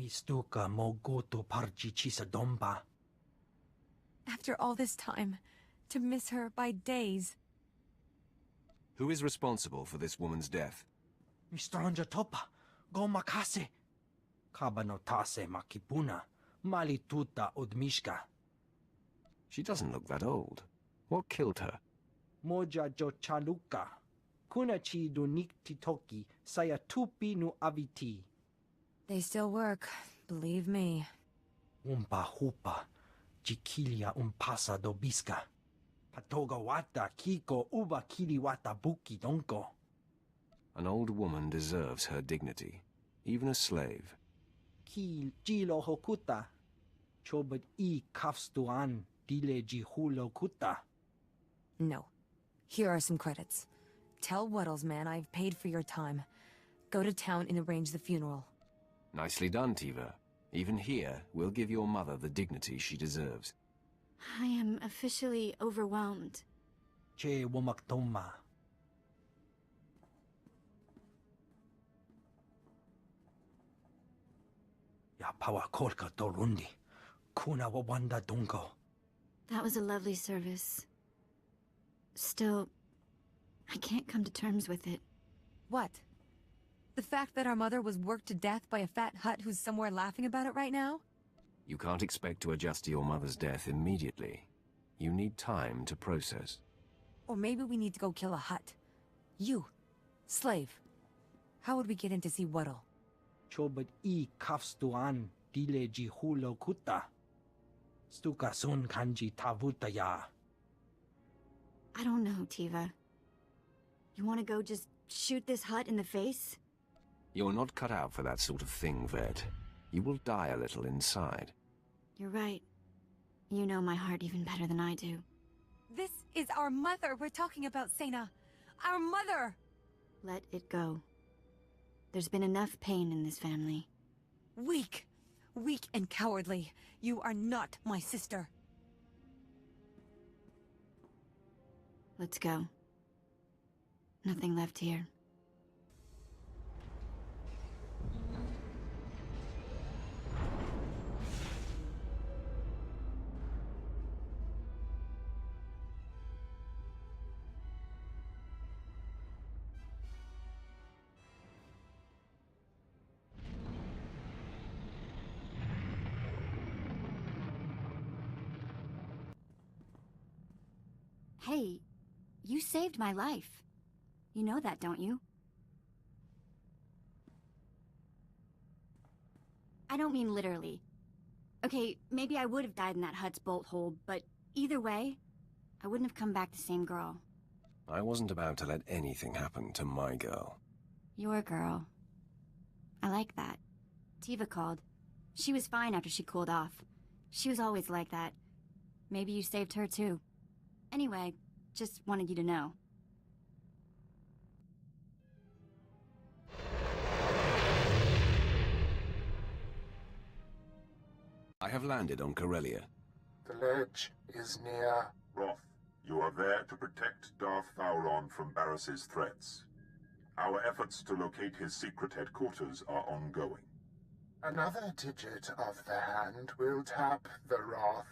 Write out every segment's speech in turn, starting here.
Mistuka mogoto parjichisa domba. After all this time, to miss her by days. Who is responsible for this woman's death? Mistranja topa, go makase. Kabanotase makipuna, malituta odmishka. She doesn't look that old. What killed her? Moja jo chaluka. Kunachi do niktitoki saya tupi nu aviti. They still work, believe me. Umpa hupa, jikilia umpasa dobiska. Patoga wata kiko uba kiliwata buki donko. An old woman deserves her dignity, even a slave. Ki jilo hokuta. Chobad I kafstuan dile jihulo kuta. No. Here are some credits. Tell Wuddles man I've paid for your time. Go to town and arrange the funeral. Nicely done, Tiva. Even here, we'll give your mother the dignity she deserves. I am officially overwhelmed. Che womaktoma. Ya pawa kolka dorundi. Kuna wawanda dungo. That was a lovely service. Still, I can't come to terms with it. What? The fact that our mother was worked to death by a fat hut who's somewhere laughing about it right now? You can't expect to adjust to your mother's death immediately. You need time to process. Or maybe we need to go kill a hut. You, slave. How would we get in to see Wuddle? Chobad I kafstuan dile jihulo kuta. Stuka sun kanji tavuta ya. I don't know, Tiva. You want to go just shoot this hut in the face? You're not cut out for that sort of thing, Ved. You will die a little inside. You're right. You know my heart even better than I do. This is our mother we're talking about, Sena. Our mother! Let it go. There's been enough pain in this family. Weak. Weak and cowardly. You are not my sister. Let's go. Nothing left here. Hey, you saved my life. You know that, don't you? I don't mean literally. Okay, maybe I would have died in that hut's bolt hole, but either way, I wouldn't have come back the same girl. I wasn't about to let anything happen to my girl. Your girl. I like that. Tiva called. She was fine after she cooled off. She was always like that. Maybe you saved her too. Anyway, just wanted you to know. I have landed on Corellia. The ledge is near. Roth, you are there to protect Darth Vowron from Barris's threats. Our efforts to locate his secret headquarters are ongoing. Another digit of the hand will tap the Wrath.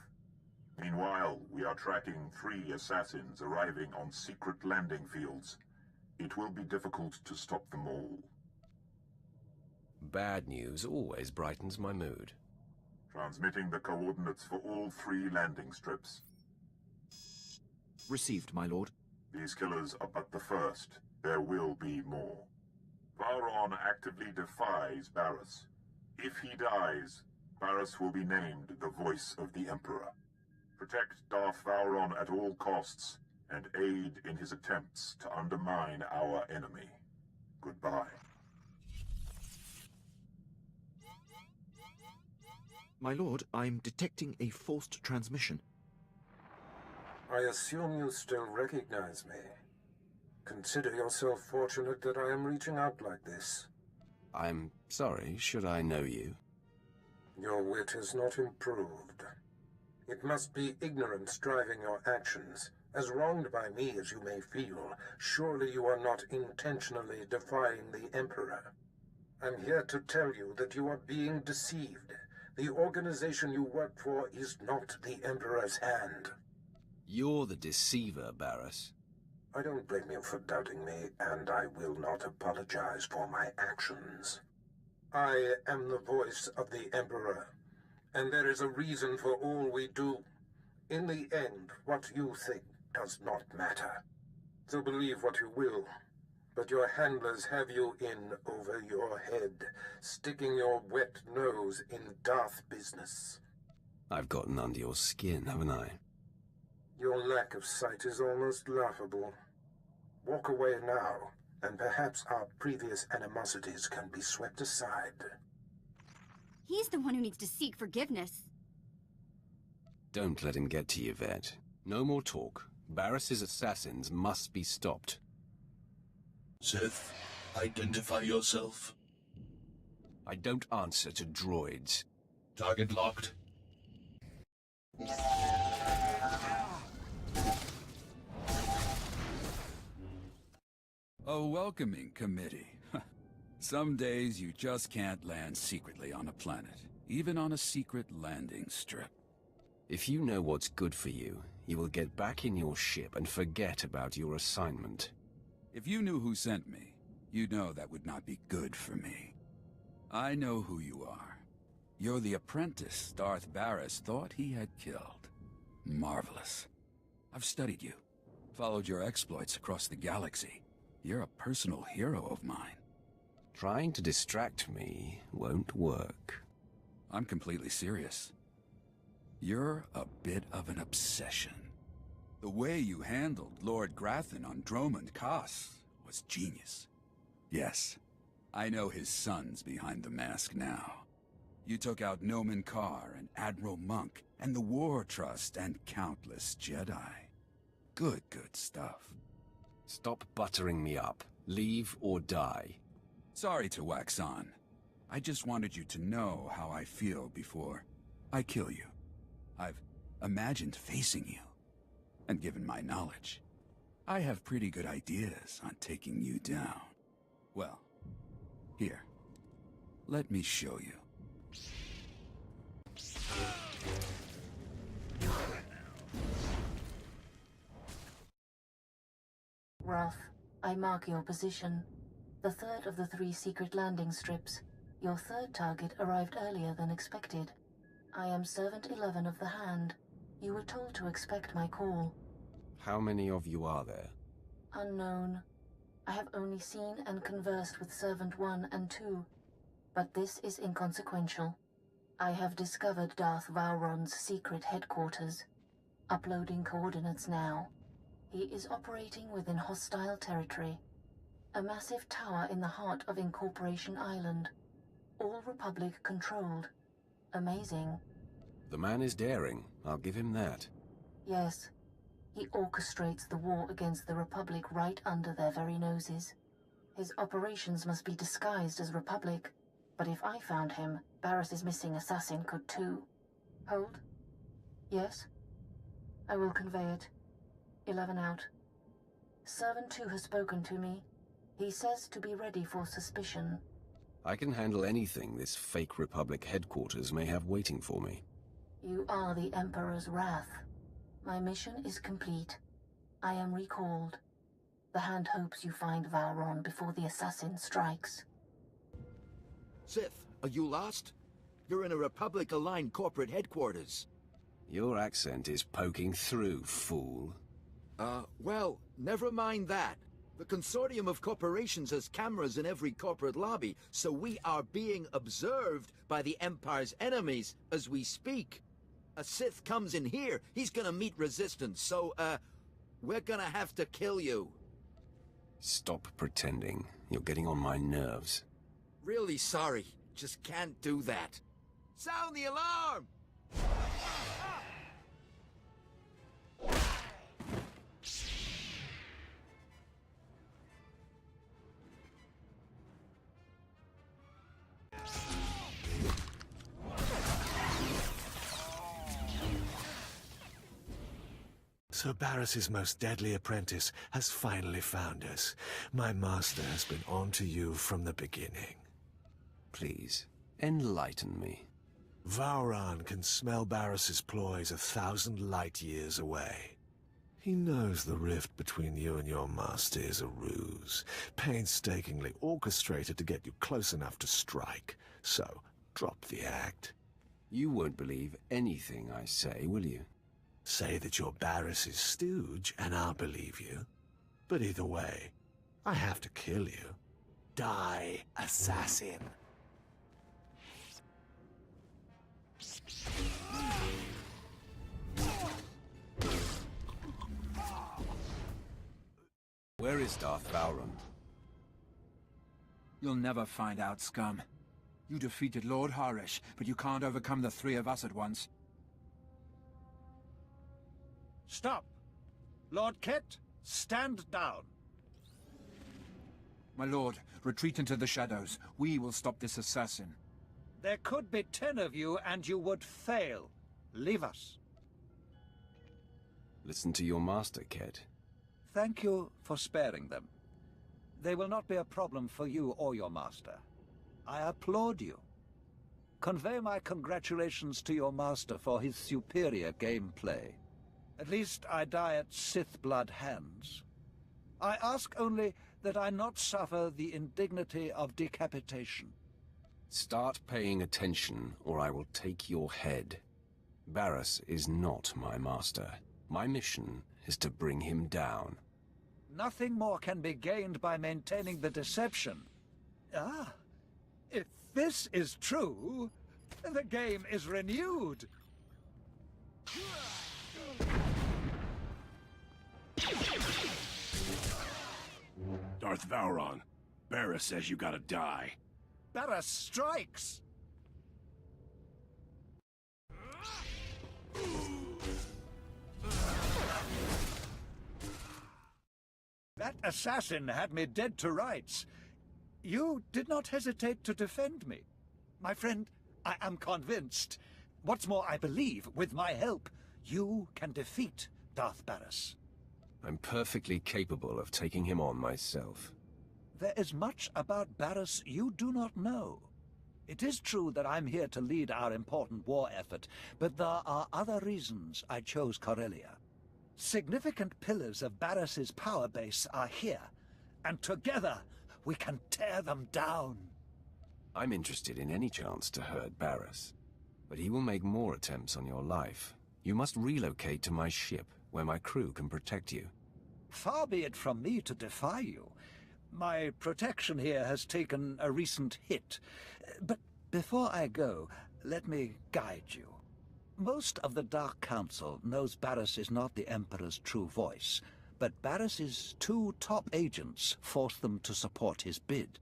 Meanwhile, we are tracking 3 assassins arriving on secret landing fields. It will be difficult to stop them all. Bad news always brightens my mood. Transmitting the coordinates for all 3 landing strips. Received, my lord. These killers are but the first. There will be more. Vowron actively defies Barris. If he dies, Barris will be named the Voice of the Emperor. Protect Darth Vowron at all costs, and aid in his attempts to undermine our enemy. Goodbye. My lord, I'm detecting a forced transmission. I assume you still recognize me. Consider yourself fortunate that I am reaching out like this. I'm sorry, should I know you? Your wit has not improved. It must be ignorance driving your actions. As wronged by me as you may feel, surely you are not intentionally defying the Emperor. I'm here to tell you that you are being deceived. The organization you work for is not the Emperor's hand. You're the deceiver, Barris. I don't blame you for doubting me, and I will not apologize for my actions. I am the voice of the Emperor, and there is a reason for all we do. In the end, what you think does not matter. So believe what you will, but your handlers have you in over your head, sticking your wet nose in Darth business. I've gotten under your skin, haven't I? Your lack of sight is almost laughable. Walk away now, and perhaps our previous animosities can be swept aside. He's the one who needs to seek forgiveness. Don't let him get to you, Vet. No more talk. Barris's assassins must be stopped. Sith, identify yourself. I don't answer to droids. Target locked. A welcoming committee. Some days you just can't land secretly on a planet, even on a secret landing strip. If you know what's good for you, you will get back in your ship and forget about your assignment. If you knew who sent me, you'd know that would not be good for me. I know who you are. You're the apprentice Darth Barris thought he had killed. Marvelous. I've studied you, followed your exploits across the galaxy. You're a personal hero of mine. Trying to distract me won't work. I'm completely serious. You're a bit of an obsession. The way you handled Lord Grathan on Dromund Kaas was genius. Yes, I know his son's behind the mask now. You took out Nomen Karr and Admiral Monk and the War Trust and countless Jedi. Good stuff. Stop buttering me up. Leave or die. Sorry to wax on. I just wanted you to know how I feel before I kill you. I've imagined facing you, and given my knowledge, I have pretty good ideas on taking you down. Well, here, let me show you. Ralph, I mark your position. The third of the 3 secret landing strips. Your third target arrived earlier than expected. I am Servant 11 of the Hand. You were told to expect my call. How many of you are there? Unknown. I have only seen and conversed with Servant 1 and 2. But this is inconsequential. I have discovered Darth Vowron's secret headquarters. Uploading coordinates now. He is operating within hostile territory. A massive tower in the heart of Incorporation Island. All Republic controlled. Amazing. The man is daring. I'll give him that. Yes. He orchestrates the war against the Republic right under their very noses. His operations must be disguised as Republic. But if I found him, Barris's missing assassin could too. Hold. Yes? I will convey it. 11 out. Servant 2 has spoken to me. He says to be ready for suspicion. I can handle anything this fake Republic headquarters may have waiting for me. You are the Emperor's wrath. My mission is complete. I am recalled. The Hand hopes you find Vowron before the assassin strikes. Sith, are you lost? You're in a Republic-aligned corporate headquarters. Your accent is poking through, fool. Well, never mind that. The consortium of corporations has cameras in every corporate lobby, so we are being observed by the Empire's enemies as we speak. A Sith comes in here, he's gonna meet resistance, so, we're gonna have to kill you. Stop pretending. You're getting on my nerves. Really sorry, just can't do that. Sound the alarm! Sir Barris's most deadly apprentice has finally found us. My master has been on to you from the beginning. Please, enlighten me. Vauran can smell Barris's ploys 1,000 light years away. He knows the rift between you and your master is a ruse, painstakingly orchestrated to get you close enough to strike. So, drop the act. You won't believe anything I say, will you? Say that you're Barris's stooge, and I'll believe you. But either way, I have to kill you. Die, assassin. Where is Darth Vauran? You'll never find out, scum. You defeated Lord Harish, but you can't overcome the three of us at once. Stop! Lord Ket, stand down. My lord, retreat into the shadows. We will stop this assassin. There could be 10 of you, and you would fail. Leave us. Listen to your master, Ket. Thank you for sparing them. They will not be a problem for you or your master. I applaud you. Convey my congratulations to your master for his superior gameplay. At least I die at Sith blood hands. I ask only that I not suffer the indignity of decapitation. Start paying attention, or I will take your head. Barris is not my master. My mission is to bring him down. Nothing more can be gained by maintaining the deception. Ah, if this is true, the game is renewed. Darth Vauran, Barris says you gotta die. Barris strikes! That assassin had me dead to rights. You did not hesitate to defend me. My friend, I am convinced. What's more, I believe, with my help, you can defeat Darth Barris. I'm perfectly capable of taking him on myself. There is much about Barris you do not know. It is true that I'm here to lead our important war effort, but there are other reasons I chose Corellia. Significant pillars of Barris's power base are here, and together we can tear them down. I'm interested in any chance to hurt Barris, but he will make more attempts on your life. You must relocate to my ship, where my crew can protect you. Far be it from me to defy you. My protection here has taken a recent hit. But before I go, let me guide you. Most of the Dark Council knows Barris is not the Emperor's true voice, but Barris's 2 top agents force them to support his bid.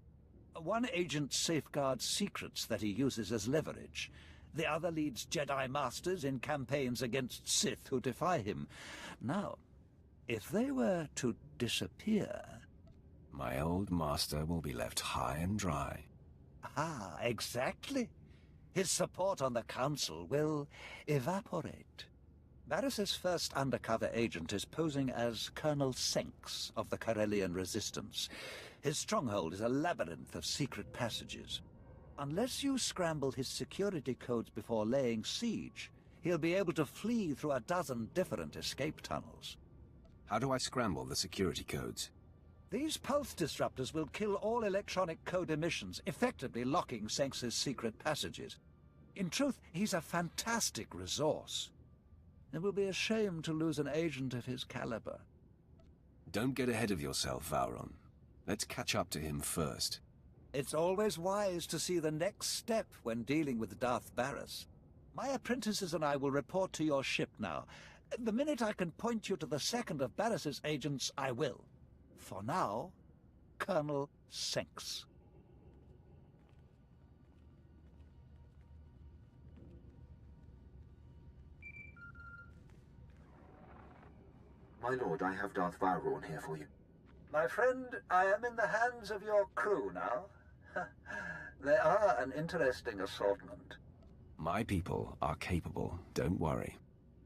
One agent safeguards secrets that he uses as leverage. The other leads Jedi Masters in campaigns against Sith who defy him. Now, if they were to disappear... My old master will be left high and dry. Ah, exactly. His support on the Council will evaporate. Barris's first undercover agent is posing as Colonel Senks of the Corellian Resistance. His stronghold is a labyrinth of secret passages. Unless you scramble his security codes before laying siege, he'll be able to flee through a dozen different escape tunnels. How do I scramble the security codes? These pulse disruptors will kill all electronic code emissions, effectively locking Senks's secret passages. In truth, he's a fantastic resource. It will be a shame to lose an agent of his caliber. Don't get ahead of yourself, Vauran. Let's catch up to him first. It's always wise to see the next step when dealing with Darth Barris. My apprentices and I will report to your ship now. The minute I can point you to the second of Barris's agents, I will. For now, Colonel Senks. My lord, I have Darth Vauran here for you. My friend, I am in the hands of your crew now. They are an interesting assortment. My people are capable, don't worry.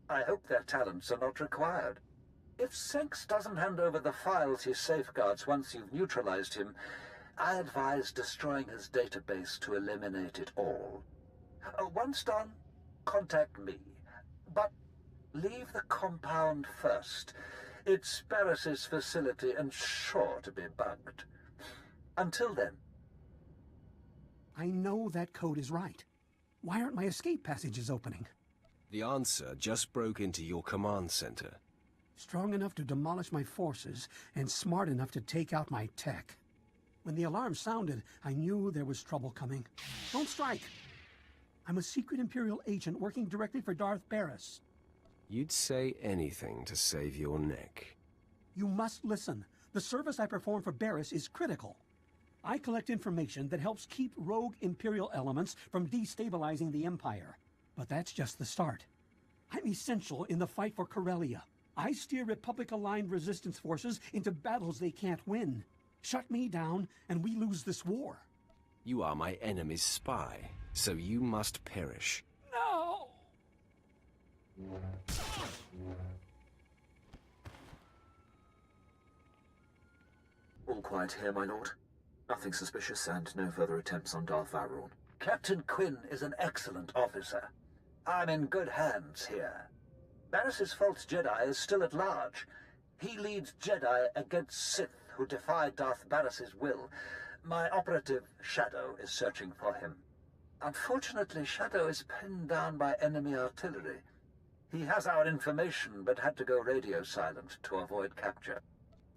I hope their talents are not required. If Senks doesn't hand over the files he safeguards once you've neutralized him, I advise destroying his database to eliminate it all. Once done, contact me. But leave the compound first. It's Barris's facility and sure to be bugged. Until then. I know that code is right. Why aren't my escape passages opening? The answer just broke into your command center. Strong enough to demolish my forces, and smart enough to take out my tech. When the alarm sounded, I knew there was trouble coming. Don't strike! I'm a secret Imperial agent working directly for Darth Barris. You'd say anything to save your neck. You must listen. The service I perform for Barris is critical. I collect information that helps keep rogue Imperial elements from destabilizing the Empire. But that's just the start. I'm essential in the fight for Corellia. I steer Republic-aligned resistance forces into battles they can't win. Shut me down, and we lose this war. You are my enemy's spy, so you must perish. No! All quiet here, my lord. Nothing suspicious and no further attempts on Darth Vowron. Captain Quinn is an excellent officer. I'm in good hands here. Barris's false Jedi is still at large. He leads Jedi against Sith who defy Darth Barris's will. My operative, Shadow, is searching for him. Unfortunately, Shadow is pinned down by enemy artillery. He has our information, but had to go radio silent to avoid capture.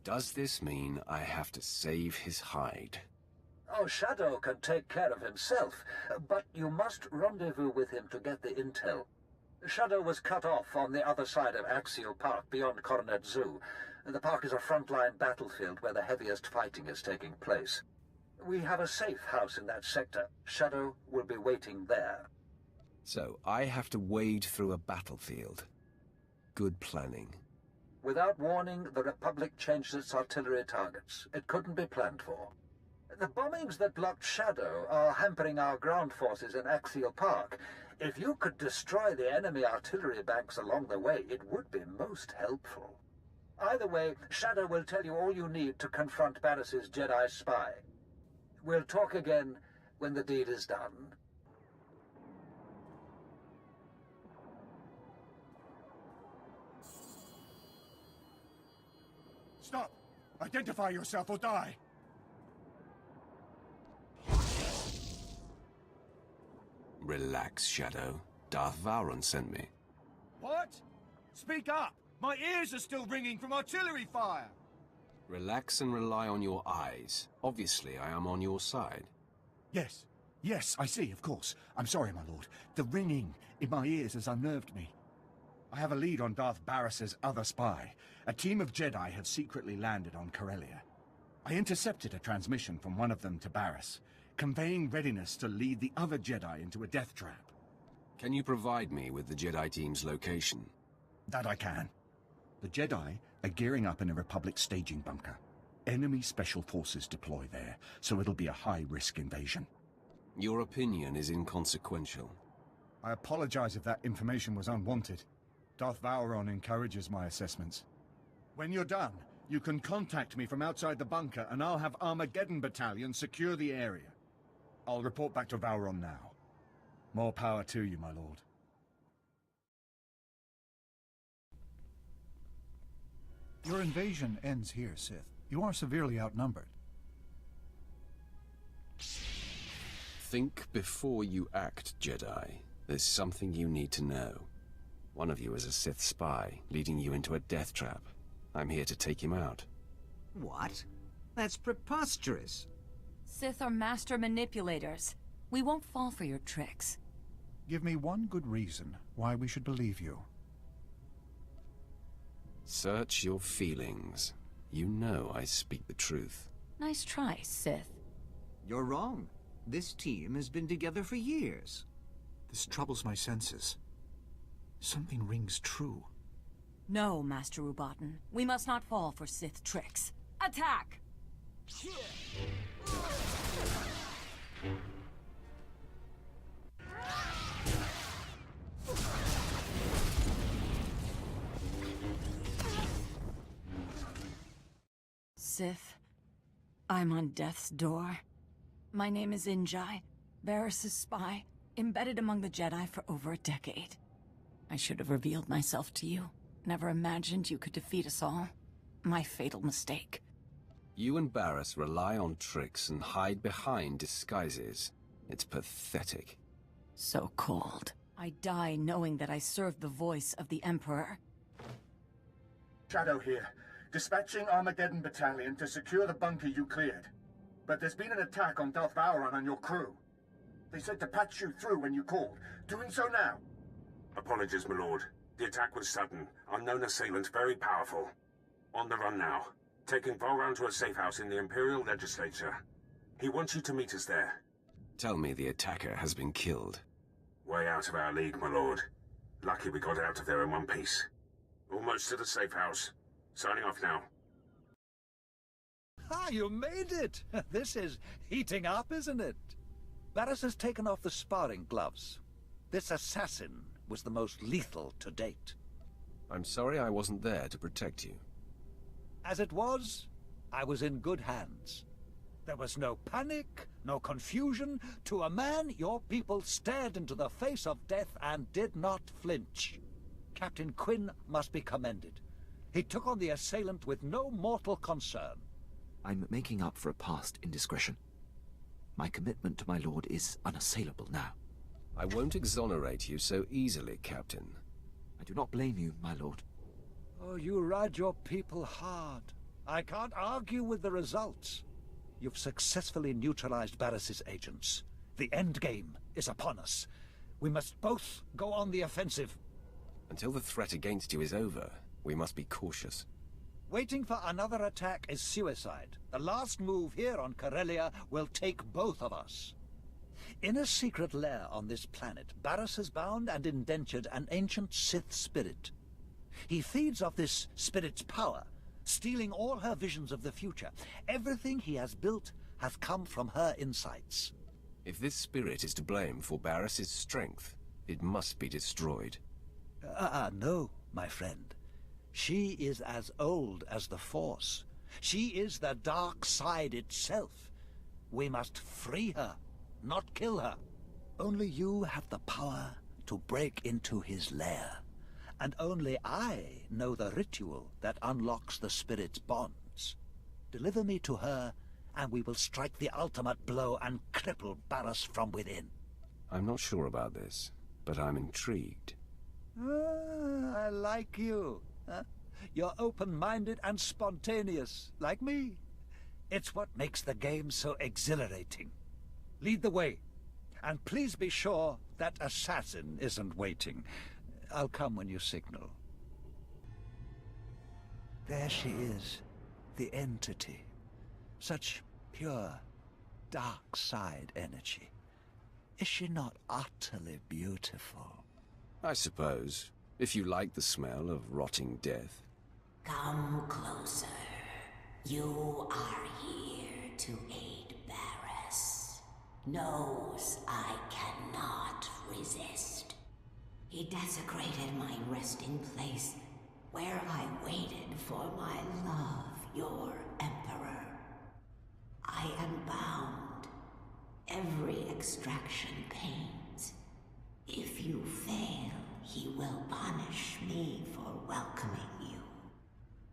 Does this mean I have to save his hide? Oh, Shadow can take care of himself, but you must rendezvous with him to get the intel. Shadow was cut off on the other side of Axial Park, beyond Coronet Zoo. The park is a frontline battlefield where the heaviest fighting is taking place. We have a safe house in that sector. Shadow will be waiting there. So I have to wade through a battlefield. Good planning. Without warning, the Republic changed its artillery targets. It couldn't be planned for. The bombings that blocked Shadow are hampering our ground forces in Axial Park. If you could destroy the enemy artillery banks along the way, it would be most helpful. Either way, Shadow will tell you all you need to confront Barris's Jedi spy. We'll talk again when the deed is done. Stop! Identify yourself or die! Relax, Shadow. Darth Vowron sent me. What? Speak up! My ears are still ringing from artillery fire! Relax and rely on your eyes. Obviously, I am on your side. Yes. Yes, I see, of course. I'm sorry, my lord. The ringing in my ears has unnerved me. I have a lead on Darth Barris's other spy. A team of Jedi have secretly landed on Corellia. I intercepted a transmission from one of them to Barris, conveying readiness to lead the other Jedi into a death trap. Can you provide me with the Jedi team's location? That I can. The Jedi are gearing up in a Republic staging bunker. Enemy special forces deploy there, so it'll be a high-risk invasion. Your opinion is inconsequential. I apologize if that information was unwanted. Darth Vowron encourages my assessments. When you're done, you can contact me from outside the bunker, and I'll have Armageddon Battalion secure the area. I'll report back to Vowron now. More power to you, my lord. Your invasion ends here, Sith. You are severely outnumbered. Think before you act, Jedi. There's something you need to know. One of you is a Sith spy, leading you into a death trap. I'm here to take him out. What? That's preposterous. Sith are master manipulators. We won't fall for your tricks. Give me one good reason why we should believe you. Search your feelings. You know I speak the truth. Nice try, Sith. You're wrong. This team has been together for years. This troubles my senses. Something rings true. No, Master Ubaten. We must not fall for Sith tricks. Attack! Sith, I'm on death's door. My name is Injai, Barris's spy, embedded among the Jedi for over a decade. I should have revealed myself to you. Never imagined you could defeat us all. My fatal mistake. You and Barris rely on tricks and hide behind disguises. It's pathetic. So cold. I die knowing that I served the voice of the Emperor. Shadow here, dispatching Armageddon Battalion to secure the bunker you cleared. But there's been an attack on Darth Vowron and your crew. They said to patch you through when you called. Doing so now. Apologies, my lord. The attack was sudden. Unknown assailant, very powerful. On the run now. Taking Vowron to a safe house in the Imperial Legislature. He wants you to meet us there. Tell me the attacker has been killed. Way out of our league, my lord. Lucky we got out of there in one piece. Almost to the safe house. Signing off now. Ah, you made it! This is heating up, isn't it? Barris has taken off the sparring gloves. This assassin was the most lethal to date. I'm sorry I wasn't there to protect you. As it was, I was in good hands. There was no panic, no confusion. To a man, your people stared into the face of death and did not flinch. Captain Quinn must be commended. He took on the assailant with no mortal concern. I'm making up for a past indiscretion. My commitment to my lord is unassailable now. I won't exonerate you so easily, Captain. I do not blame you, my lord. Oh, you ride your people hard. I can't argue with the results. You've successfully neutralized Barris's agents. The end game is upon us. We must both go on the offensive. Until the threat against you is over, we must be cautious. Waiting for another attack is suicide. The last move here on Corellia will take both of us. In a secret lair on this planet, Barris has bound and indentured an ancient Sith spirit. He feeds off this spirit's power, stealing all her visions of the future. Everything he has built has come from her insights. If this spirit is to blame for Barris's strength, it must be destroyed. No, my friend. She is as old as the Force. She is the dark side itself. We must free her, not kill her. Only you have the power to break into his lair. And only I know the ritual that unlocks the spirit's bonds. Deliver me to her, and we will strike the ultimate blow and cripple Barris from within. I'm not sure about this, but I'm intrigued. I like you. You're open-minded and spontaneous, like me. It's what makes the game so exhilarating. Lead the way, and please be sure that assassin isn't waiting. I'll come when you signal. There she is, the entity. Such pure, dark side energy. Is she not utterly beautiful? I suppose, if you like the smell of rotting death. Come closer. You are here to aid Barris. Knows I cannot resist. He desecrated my resting place, where I waited for my love, your Emperor. I am bound. Every extraction pains. If you fail, he will punish me for welcoming you.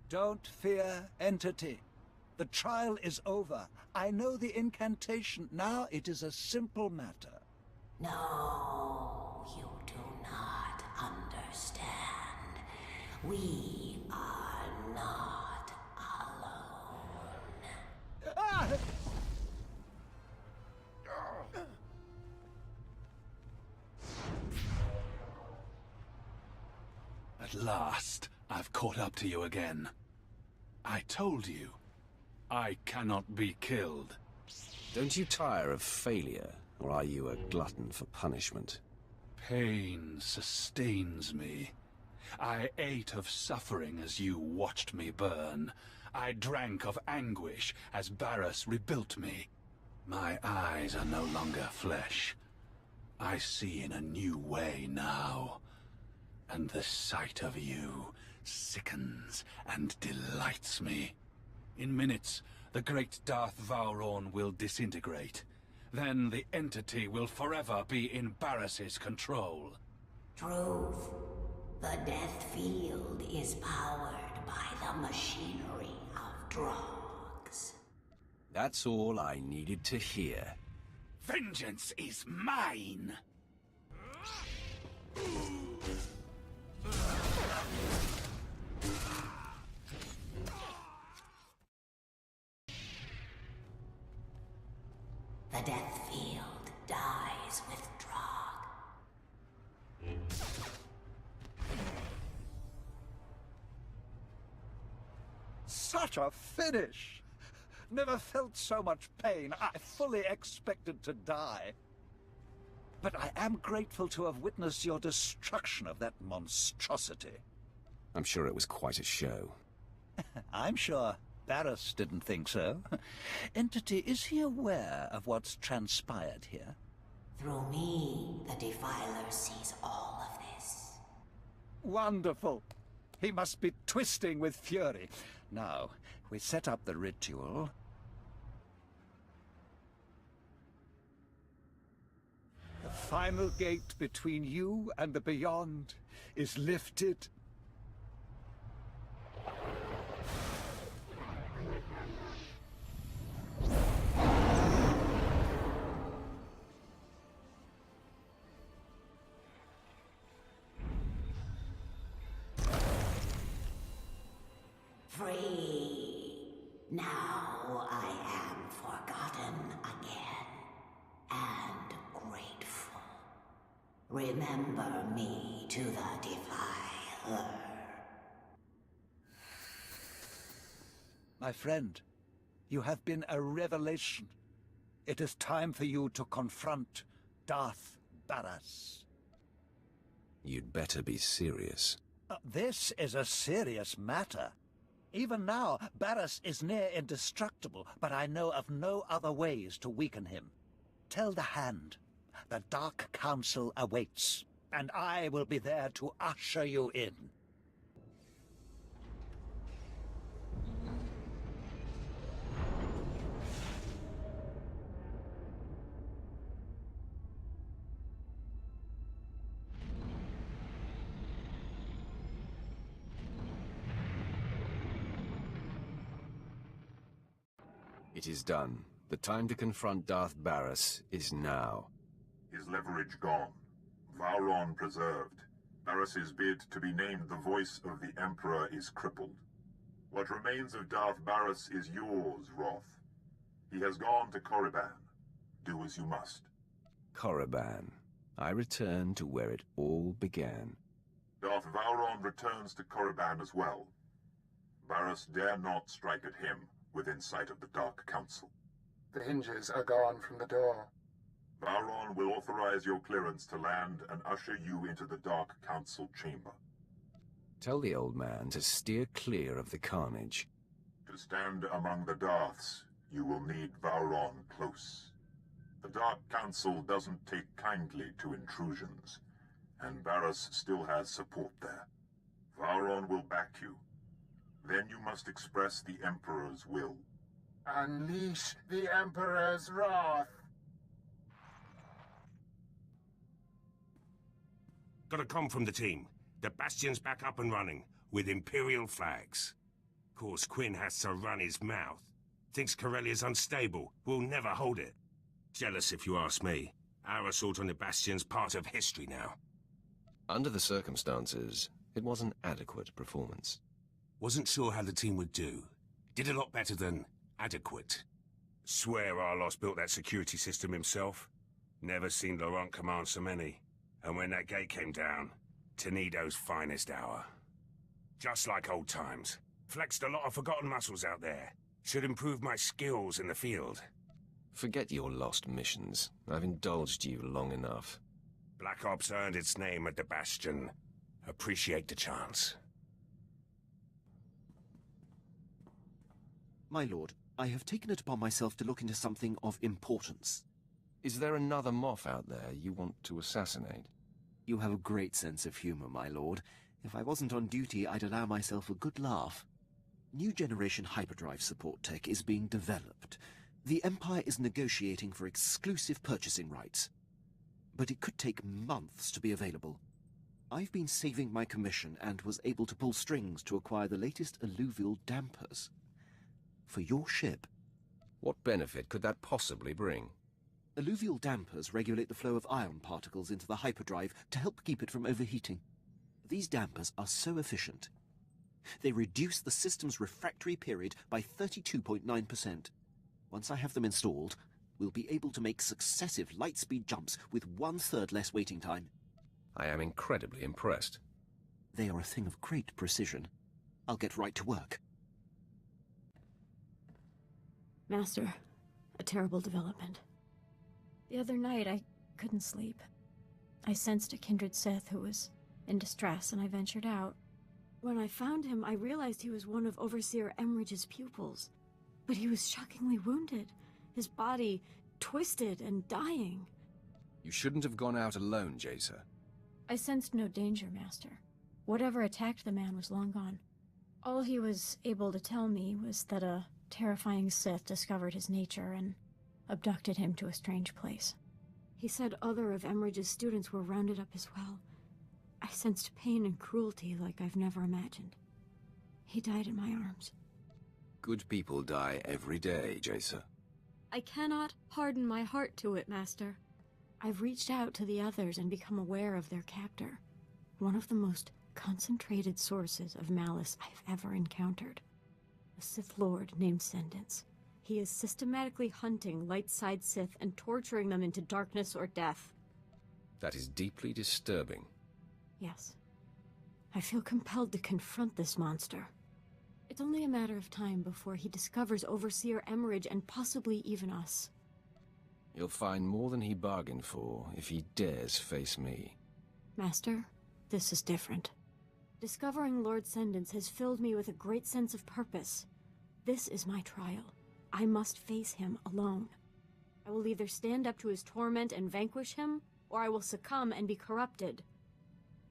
Don't fear, entity. The trial is over. I know the incantation. Now it is a simple matter. No, you do not understand. We are not alone. Ah! At last, I've caught up to you again. I told you, I cannot be killed. Don't you tire of failure, or are you a glutton for punishment? Pain sustains me. I ate of suffering as you watched me burn. I drank of anguish as Barris rebuilt me. My eyes are no longer flesh. I see in a new way now. And the sight of you sickens and delights me. In minutes, the great Darth Vowron will disintegrate. Then the entity will forever be in Barris's control. Truth. The death field is powered by the machinery of drugs. That's all I needed to hear. Vengeance is mine! The death field dies with drug. Such a finish! Never felt so much pain. I fully expected to die. But I am grateful to have witnessed your destruction of that monstrosity. I'm sure it was quite a show. I'm sure Barris didn't think so. Entity, is he aware of what's transpired here? Through me, the Defiler sees all of this. Wonderful. He must be twisting with fury. Now, we set up the ritual. The final gate between you and the beyond is lifted. Free. Now I am forgotten again. And grateful. Remember me to the Defiler. My friend, you have been a revelation. It is time for you to confront Darth Barris. You'd better be serious. This is a serious matter. Even now, Barris is near indestructible, but I know of no other ways to weaken him. Tell the Hand, the Dark Council awaits, and I will be there to usher you in. It is done. The time to confront Darth Barris is now. His leverage gone. Vowron preserved. Barris's bid to be named the voice of the Emperor is crippled. What remains of Darth Barris is yours, Roth. He has gone to Korriban. Do as you must. Korriban. I return to where it all began. Darth Vowron returns to Korriban as well. Barris dare not strike at him within sight of the Dark Council. The hinges are gone from the door. Vowron will authorize your clearance to land and usher you into the Dark Council chamber. Tell the old man to steer clear of the carnage. To stand among the Darths, you will need Vowron close. The Dark Council doesn't take kindly to intrusions, and Barris still has support there. Vowron will back you. Then you must express the Emperor's will. Unleash the Emperor's wrath! Got a comm from the team. The Bastion's back up and running, with Imperial flags. Of course, Quinn has to run his mouth. Thinks Corellia's unstable. We'll never hold it. Jealous, if you ask me. Our assault on the Bastion's part of history now. Under the circumstances, it was an adequate performance. Wasn't sure how the team would do. Did a lot better than adequate. Swear Arlos built that security system himself. Never seen Laurent command so many. And when that gate came down, Tenido's finest hour. Just like old times. Flexed a lot of forgotten muscles out there. Should improve my skills in the field. Forget your lost missions. I've indulged you long enough. Black Ops earned its name at the Bastion. Appreciate the chance. My lord, I have taken it upon myself to look into something of importance. Is there another Moff out there you want to assassinate? You have a great sense of humor, my lord. If I wasn't on duty, I'd allow myself a good laugh. New generation hyperdrive support tech is being developed. The Empire is negotiating for exclusive purchasing rights. But it could take months to be available. I've been saving my commission and was able to pull strings to acquire the latest alluvial dampers. For your ship. What benefit could that possibly bring? Alluvial dampers regulate the flow of ion particles into the hyperdrive to help keep it from overheating. These dampers are so efficient. They reduce the system's refractory period by 32.9%. Once I have them installed, we'll be able to make successive light-speed jumps with 1/3 less waiting time. I am incredibly impressed. They are a thing of great precision. I'll get right to work. Master, a terrible development. The other night, I couldn't sleep. I sensed a kindred Sith who was in distress, and I ventured out. When I found him, I realized he was one of Overseer Emridge's pupils. But he was shockingly wounded, his body twisted and dying. You shouldn't have gone out alone, Jacer. I sensed no danger, Master. Whatever attacked the man was long gone. All he was able to tell me was that a terrifying Sith discovered his nature and abducted him to a strange place. He said other of Emridge's students were rounded up as well. I sensed pain and cruelty like I've never imagined. He died in my arms. Good people die every day, Jacer. I cannot harden my heart to it, Master. I've reached out to the others and become aware of their captor. One of the most concentrated sources of malice I've ever encountered. A Sith Lord named Sendence. He is systematically hunting light-side Sith and torturing them into darkness or death. That is deeply disturbing. Yes. I feel compelled to confront this monster. It's only a matter of time before he discovers Overseer Emridge and possibly even us. He'll find more than he bargained for if he dares face me. Master, this is different. Discovering Lord Sendence has filled me with a great sense of purpose. This is my trial. I must face him alone. I will either stand up to his torment and vanquish him, or I will succumb and be corrupted.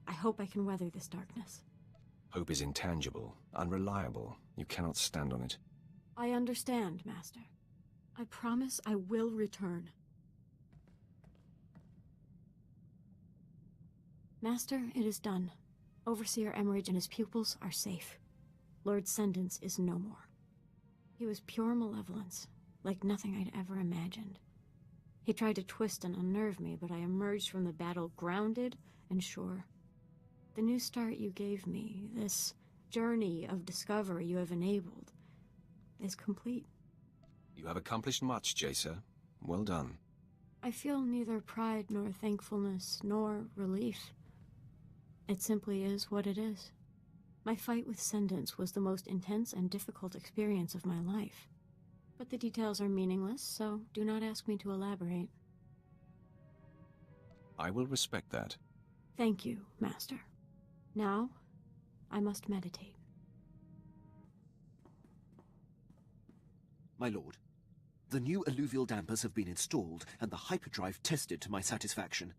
I hope I can weather this darkness. Hope is intangible, unreliable. You cannot stand on it. I understand, Master. I promise I will return. Master, it is done. Overseer Emridge and his pupils are safe. Lord Sendence is no more. He was pure malevolence, like nothing I'd ever imagined. He tried to twist and unnerve me, but I emerged from the battle grounded and sure. The new start you gave me, this journey of discovery you have enabled, is complete. You have accomplished much, Jacer. Well done. I feel neither pride nor thankfulness nor relief. It simply is what it is. My fight with Sendence was the most intense and difficult experience of my life. But the details are meaningless, so do not ask me to elaborate. I will respect that. Thank you, Master. Now, I must meditate. My lord, the new alluvial dampers have been installed and the hyperdrive tested to my satisfaction.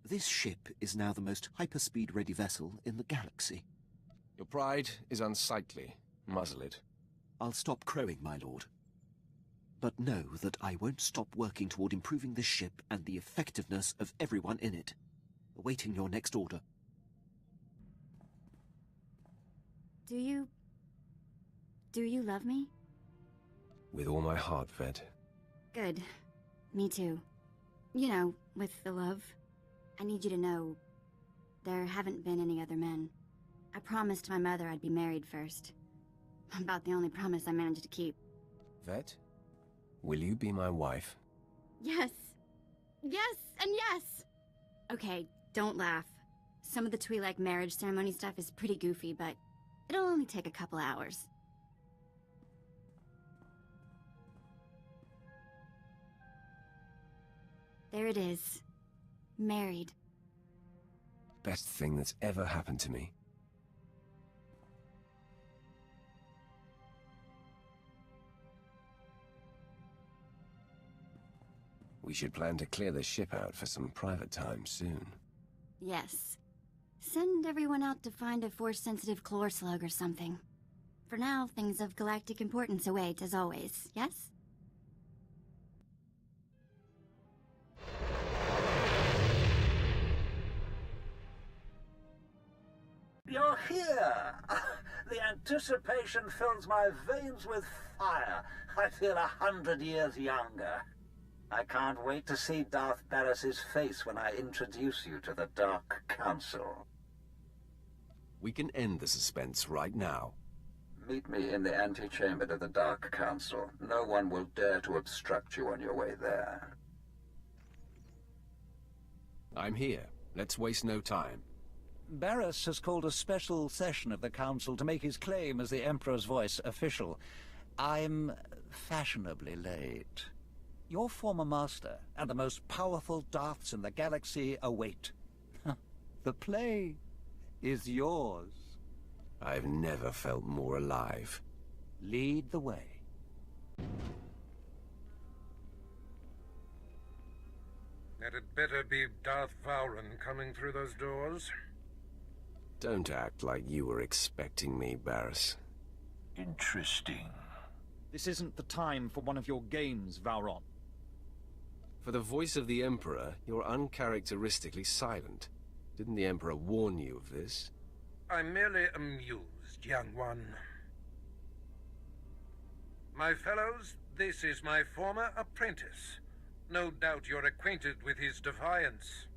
This ship is now the most hyperspeed-ready vessel in the galaxy. Your pride is unsightly. Muzzle it. I'll stop crowing, my lord. But know that I won't stop working toward improving this ship and the effectiveness of everyone in it. Awaiting your next order. Do you love me? With all my heart, Vet. Good. Me too. You know, with the love. I need you to know, there haven't been any other men. I promised my mother I'd be married first. About the only promise I managed to keep. Vet, will you be my wife? Yes. Yes, and yes! Okay, don't laugh. Some of the Twi'lek marriage ceremony stuff is pretty goofy, but it'll only take a couple hours. There it is. Married. Best thing that's ever happened to me. We should plan to clear the ship out for some private time soon. Yes. Send everyone out to find a Force-sensitive chlor slug or something. For now, things of galactic importance await, as always, yes? You're here! The anticipation fills my veins with fire. I feel 100 years younger. I can't wait to see Darth Barris's face when I introduce you to the Dark Council. We can end the suspense right now. Meet me in the antechamber to the Dark Council. No one will dare to obstruct you on your way there. I'm here. Let's waste no time. Barris has called a special session of the Council to make his claim as the Emperor's voice official. I'm fashionably late. Your former master and the most powerful Darths in the galaxy await. The play is yours. I've never felt more alive. Lead the way. That had better be Darth Vowron coming through those doors. Don't act like you were expecting me, Barris. Interesting. This isn't the time for one of your games, Vowron. For the voice of the Emperor, you're uncharacteristically silent. Didn't the Emperor warn you of this? I'm merely amused, young one. My fellows, this is my former apprentice. No doubt you're acquainted with his defiance.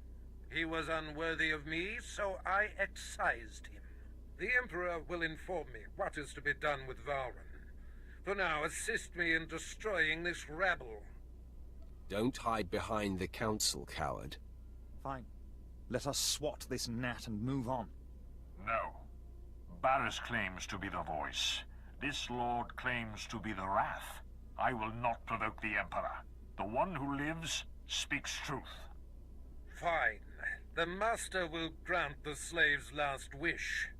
He was unworthy of me, so I excised him. The Emperor will inform me what is to be done with Vowron. For now, assist me in destroying this rabble. Don't hide behind the Council, coward. Fine. Let us swat this gnat and move on. No. Barris claims to be the voice. This lord claims to be the wrath. I will not provoke the Emperor. The one who lives speaks truth. Fine. The Master will grant the slave's last wish.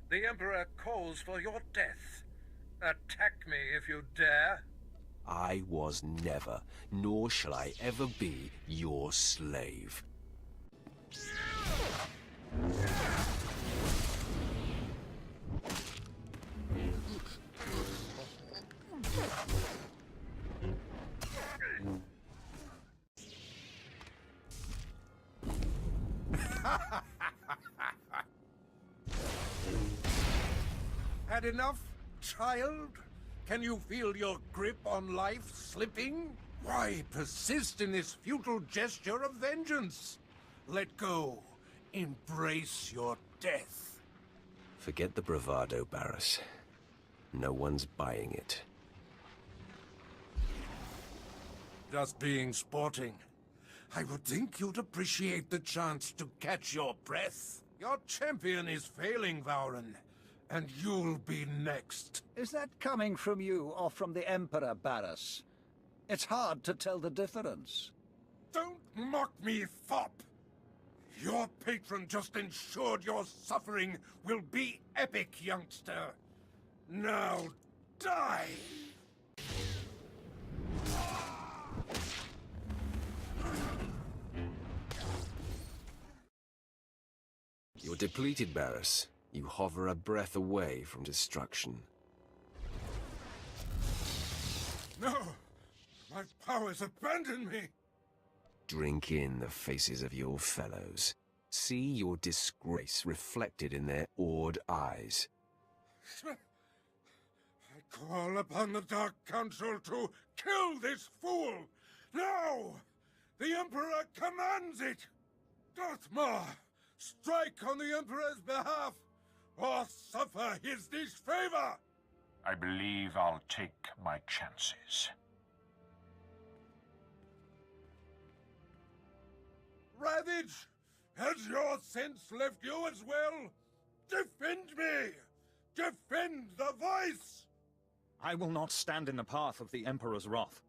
The Emperor calls for your death. Attack me if you dare. I was never, nor shall I ever be, your slave. Had enough, child? Can you feel your grip on life slipping? Why persist in this futile gesture of vengeance? Let go. Embrace your death. Forget the bravado, Barris. No one's buying it. Just being sporting. I would think you'd appreciate the chance to catch your breath. Your champion is failing, Vowron, and you'll be next. Is that coming from you or from the Emperor, Barris? It's hard to tell the difference. Don't mock me, fop! Your patron just ensured your suffering will be epic, youngster. Now, die! You're depleted, Barris. You hover a breath away from destruction. No! My powers abandon me! Drink in the faces of your fellows. See your disgrace reflected in their awed eyes. I call upon the Dark Council to kill this fool! Now! The Emperor commands it! Darth Maul, strike on the Emperor's behalf, or suffer his disfavor! I believe I'll take my chances. Ravage! Has your sense left you as well? Defend me! Defend the voice! I will not stand in the path of the Emperor's wrath.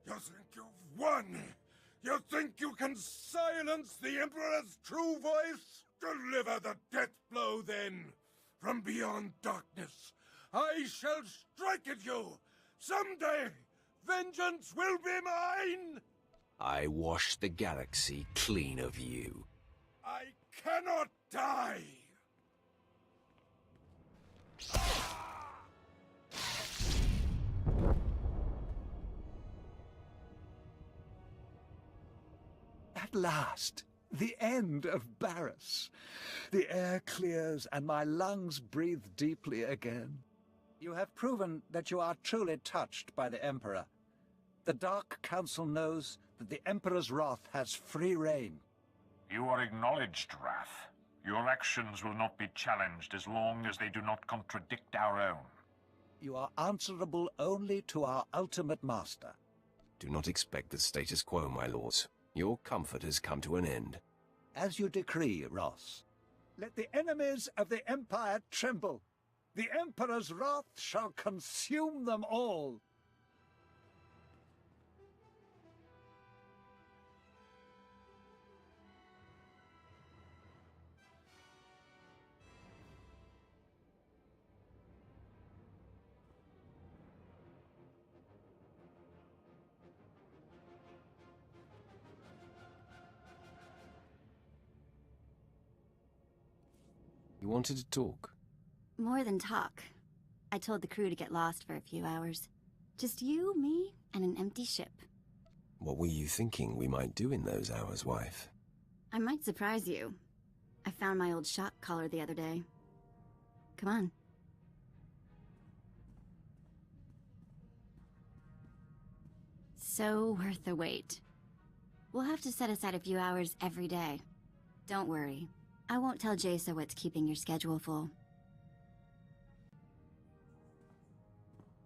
You think you've won? You think you can silence the Emperor's true voice? Deliver the death blow, then! From beyond darkness, I shall strike at you! Someday, vengeance will be mine! I wash the galaxy clean of you. I cannot die! At last, the end of Barris. The air clears and my lungs breathe deeply again. You have proven that you are truly touched by the Emperor. The Dark Council knows that the Emperor's wrath has free reign. You are acknowledged, Wrath. Your actions will not be challenged as long as they do not contradict our own. You are answerable only to our ultimate master. Do not expect the status quo, my lords. Your comfort has come to an end. As you decree, Ross. Let the enemies of the Empire tremble. The Emperor's wrath shall consume them all. You wanted to talk? More than talk. I told the crew to get lost for a few hours. Just you, me, and an empty ship. What were you thinking we might do in those hours, wife? I might surprise you. I found my old shock collar the other day. Come on. So worth the wait. We'll have to set aside a few hours every day. Don't worry. I won't tell Jaisa what's keeping your schedule full.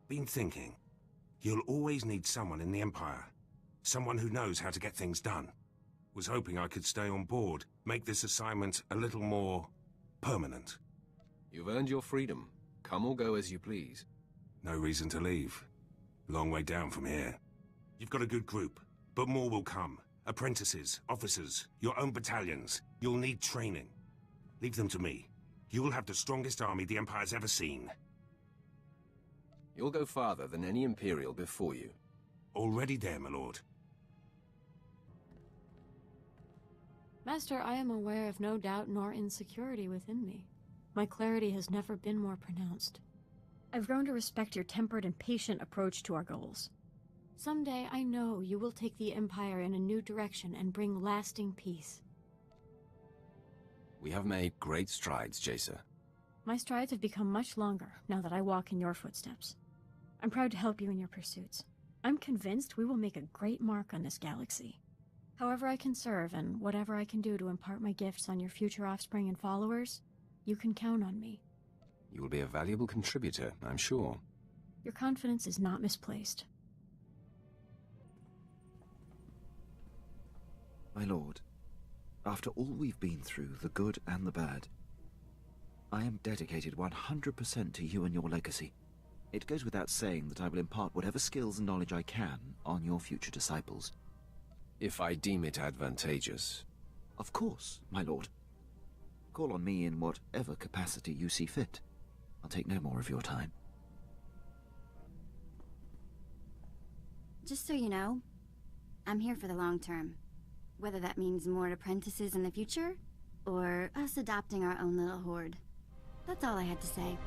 Been thinking. You'll always need someone in the Empire. Someone who knows how to get things done. Was hoping I could stay on board, make this assignment a little more permanent. You've earned your freedom. Come or go as you please. No reason to leave. Long way down from here. You've got a good group, but more will come. Apprentices, officers, your own battalions. You'll need training. Leave them to me. You'll have the strongest army the Empire's ever seen. You'll go farther than any Imperial before you. Already there, my lord. Master, I am aware of no doubt nor insecurity within me. My clarity has never been more pronounced. I've grown to respect your tempered and patient approach to our goals. Someday, I know you will take the Empire in a new direction and bring lasting peace. We have made great strides, Jaisa. My strides have become much longer now that I walk in your footsteps. I'm proud to help you in your pursuits. I'm convinced we will make a great mark on this galaxy. However I can serve and whatever I can do to impart my gifts on your future offspring and followers, you can count on me. You will be a valuable contributor, I'm sure. Your confidence is not misplaced. My lord, after all we've been through, the good and the bad, I am dedicated 100% to you and your legacy. It goes without saying that I will impart whatever skills and knowledge I can on your future disciples. If I deem it advantageous. Of course, my lord. Call on me in whatever capacity you see fit. I'll take no more of your time. Just so you know, I'm here for the long term. Whether that means more apprentices in the future, or us adopting our own little horde. That's all I had to say.